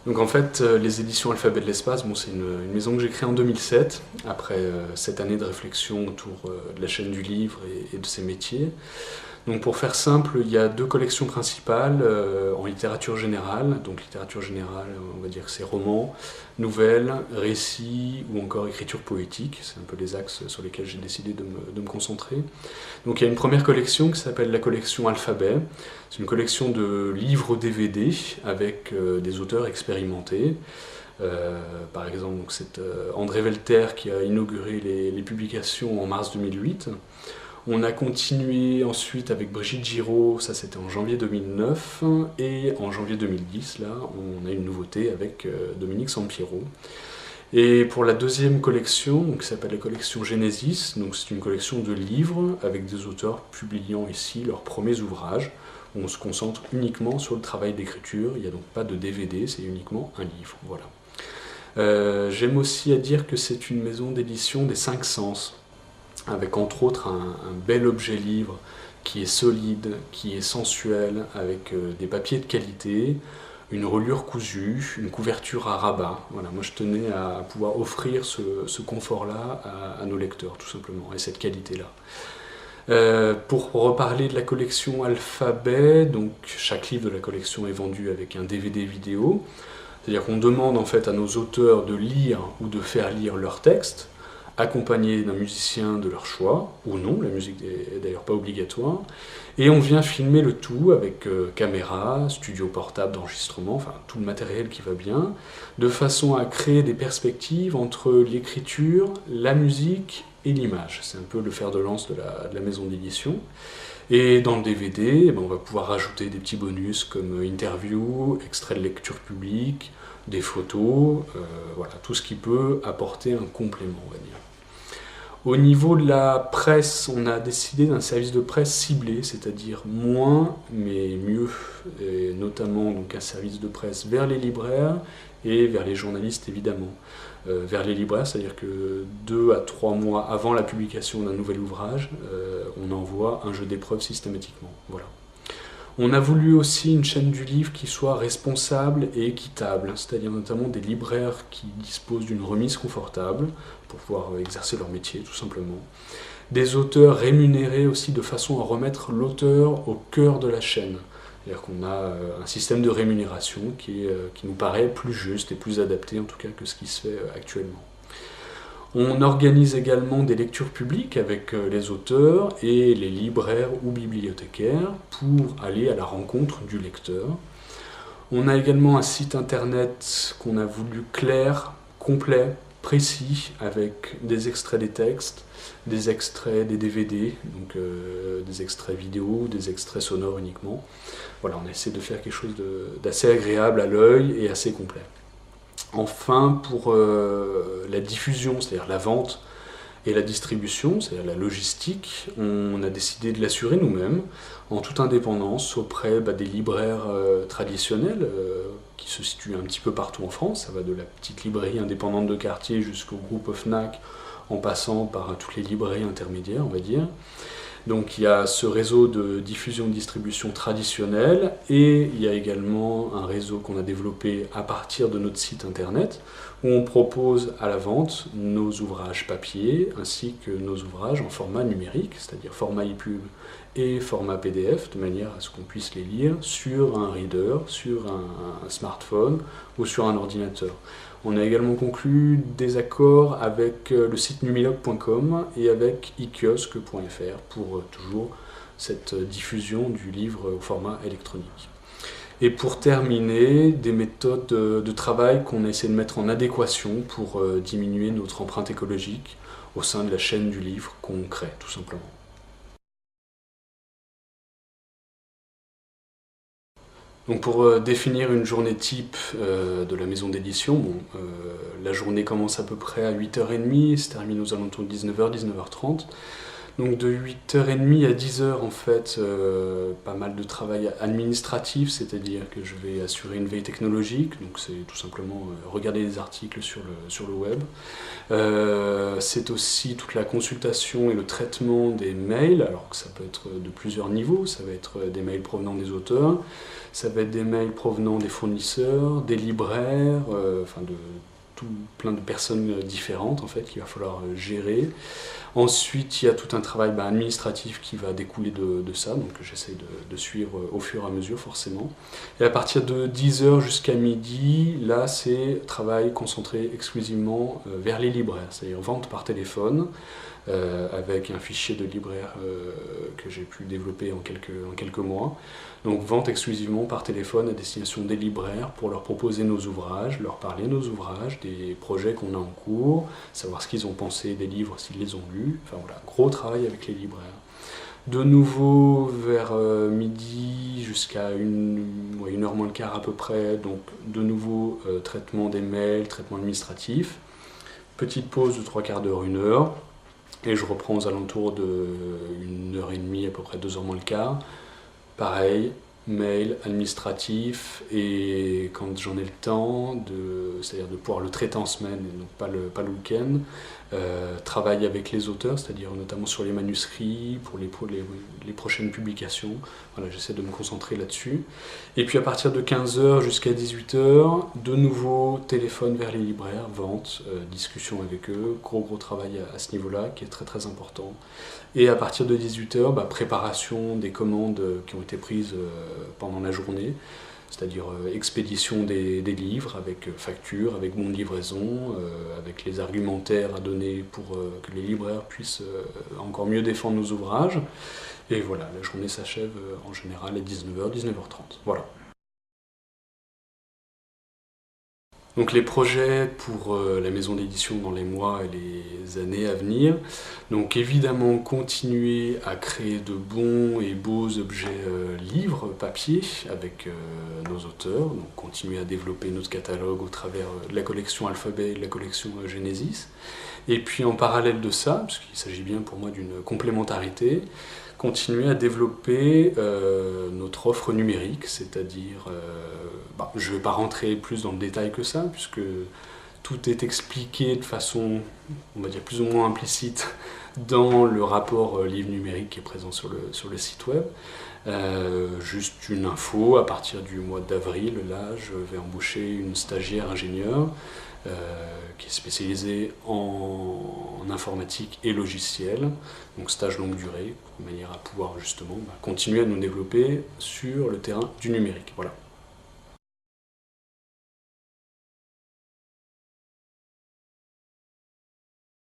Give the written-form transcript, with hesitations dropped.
Donc en fait, les éditions Alphabet de l'Espace, bon, c'est une maison que j'ai créée en 2007, après 7 années de réflexion autour de la chaîne du livre et de ses métiers. Donc pour faire simple, il y a deux collections principales en littérature générale. Donc littérature générale, on va dire que c'est romans, nouvelles, récits ou encore écriture poétique. C'est un peu les axes sur lesquels j'ai décidé de me concentrer. Donc il y a une première collection qui s'appelle la collection Alphabet. C'est une collection de livres DVD avec des auteurs expérimentés. Par exemple, c'est André Velter qui a inauguré les publications en mars 2008. On a continué ensuite avec Brigitte Giraud, ça c'était en janvier 2009, et en janvier 2010, là, on a une nouveauté avec Dominique Sampiero. Et pour la deuxième collection, qui s'appelle la collection Genesis, donc c'est une collection de livres avec des auteurs publiant ici leurs premiers ouvrages. On se concentre uniquement sur le travail d'écriture, il n'y a donc pas de DVD, c'est uniquement un livre. Voilà. J'aime aussi à dire que c'est une maison d'édition des cinq sens, avec entre autres un bel objet livre qui est solide, qui est sensuel, avec des papiers de qualité, une reliure cousue, une couverture à rabat. Voilà, moi je tenais à pouvoir offrir ce confort-là à nos lecteurs, tout simplement, et cette qualité-là. Pour reparler de la collection Alphabet, donc chaque livre de la collection est vendu avec un DVD vidéo, c'est-à-dire qu'on demande en fait à nos auteurs de lire ou de faire lire leur texte, accompagné d'un musicien de leur choix, ou non, la musique n'est d'ailleurs pas obligatoire, et on vient filmer le tout avec caméra, studio portable d'enregistrement, enfin tout le matériel qui va bien, de façon à créer des perspectives entre l'écriture, la musique et l'image. C'est un peu le fer de lance de la maison d'édition. Et dans le DVD, eh ben, on va pouvoir rajouter des petits bonus comme interview, extrait de lecture publique, des photos, voilà, tout ce qui peut apporter un complément, on va dire. Au niveau de la presse, on a décidé d'un service de presse ciblé, c'est-à-dire moins mais mieux, et notamment donc un service de presse vers les libraires et vers les journalistes évidemment. Vers les libraires, c'est-à-dire que 2 à 3 mois avant la publication d'un nouvel ouvrage, on envoie un jeu d'épreuves systématiquement. Voilà. On a voulu aussi une chaîne du livre qui soit responsable et équitable, c'est-à-dire notamment des libraires qui disposent d'une remise confortable pour pouvoir exercer leur métier tout simplement. Des auteurs rémunérés aussi de façon à remettre l'auteur au cœur de la chaîne. C'est-à-dire qu'on a un système de rémunération qui nous paraît plus juste et plus adapté en tout cas que ce qui se fait actuellement. On organise également des lectures publiques avec les auteurs et les libraires ou bibliothécaires pour aller à la rencontre du lecteur. On a également un site internet qu'on a voulu clair, complet, précis, avec des extraits des textes, des extraits des DVD, donc des extraits vidéo, des extraits sonores uniquement. Voilà, on essaie de faire quelque chose d'assez agréable à l'œil et assez complet. Enfin, pour la diffusion, c'est-à-dire la vente et la distribution, c'est-à-dire la logistique, on a décidé de l'assurer nous-mêmes, en toute indépendance, auprès des libraires traditionnels qui se situent un petit peu partout en France. Ça va de la petite librairie indépendante de quartier jusqu'au groupe Fnac, en passant par toutes les librairies intermédiaires, on va dire. Donc il y a ce réseau de diffusion et de distribution traditionnel et il y a également un réseau qu'on a développé à partir de notre site internet où on propose à la vente nos ouvrages papier ainsi que nos ouvrages en format numérique, c'est-à-dire format EPUB et format PDF, de manière à ce qu'on puisse les lire sur un reader, sur un smartphone ou sur un ordinateur. On a également conclu des accords avec le site numilog.com et avec ikiosque.fr pour toujours cette diffusion du livre au format électronique. Et pour terminer, des méthodes de travail qu'on a essayé de mettre en adéquation pour diminuer notre empreinte écologique au sein de la chaîne du livre qu'on crée, tout simplement. Donc pour définir une journée type de la maison d'édition, bon, la journée commence à peu près à 8h30 et se termine aux alentours de 19h, 19h30. Donc de 8h30 à 10h, en fait, pas mal de travail administratif, c'est-à-dire que je vais assurer une veille technologique, donc c'est tout simplement regarder des articles sur le web. C'est aussi toute la consultation et le traitement des mails, alors que ça peut être de plusieurs niveaux, ça va être des mails provenant des auteurs, ça va être des mails provenant des fournisseurs, des libraires, enfin de plein de personnes différentes en fait qu'il va falloir gérer. Ensuite, il y a tout un travail administratif qui va découler de ça, donc j'essaie de suivre au fur et à mesure forcément. Et à partir de 10h jusqu'à midi, là c'est travail concentré exclusivement vers les libraires, c'est-à-dire vente par téléphone, avec un fichier de libraire que j'ai pu développer en quelques mois. Donc vente exclusivement par téléphone à destination des libraires pour leur proposer nos ouvrages, leur parler de nos ouvrages, des projets qu'on a en cours, savoir ce qu'ils ont pensé des livres, s'ils les ont lus. Enfin voilà, gros travail avec les libraires. De nouveau vers midi jusqu'à 1h moins le quart à peu près, donc de nouveau traitement des mails, traitement administratif. Petite pause de 3/4 d'heure, 1h. Et je reprends aux alentours de 1h30, à peu près 2h moins le quart. Pareil, mail, administratif, et quand j'en ai le temps, c'est-à-dire de pouvoir le traiter en semaine et donc pas le week-end, travailler avec les auteurs, c'est-à-dire notamment sur les manuscrits, pour les prochaines publications. Voilà, j'essaie de me concentrer là-dessus. Et puis à partir de 15h jusqu'à 18h, de nouveau téléphone vers les libraires, vente, discussion avec eux, gros travail à ce niveau-là qui est très important. Et à partir de 18h, préparation des commandes qui ont été prises pendant la journée, c'est-à-dire expédition des livres avec facture, avec bon de livraison, avec les argumentaires à donner pour que les libraires puissent encore mieux défendre nos ouvrages. Et voilà, la journée s'achève en général à 19h, 19h30. Voilà. Donc les projets pour la maison d'édition dans les mois et les années à venir, donc évidemment continuer à créer de bons et beaux objets livres, papier, avec nos auteurs, donc continuer à développer notre catalogue au travers de la collection Alphabet et de la collection Genesis. Et puis en parallèle de ça, parce qu'il s'agit bien pour moi d'une complémentarité, continuer à développer notre offre numérique, c'est-à-dire, je ne vais pas rentrer plus dans le détail que ça, puisque tout est expliqué de façon, on va dire, plus ou moins implicite dans le rapport livre numérique qui est présent sur le site web. Juste une info, à partir du mois d'avril, là, je vais embaucher une stagiaire ingénieure qui est spécialisée en informatique et logiciel, donc stage longue durée, de manière à pouvoir justement continuer à nous développer sur le terrain du numérique. Voilà.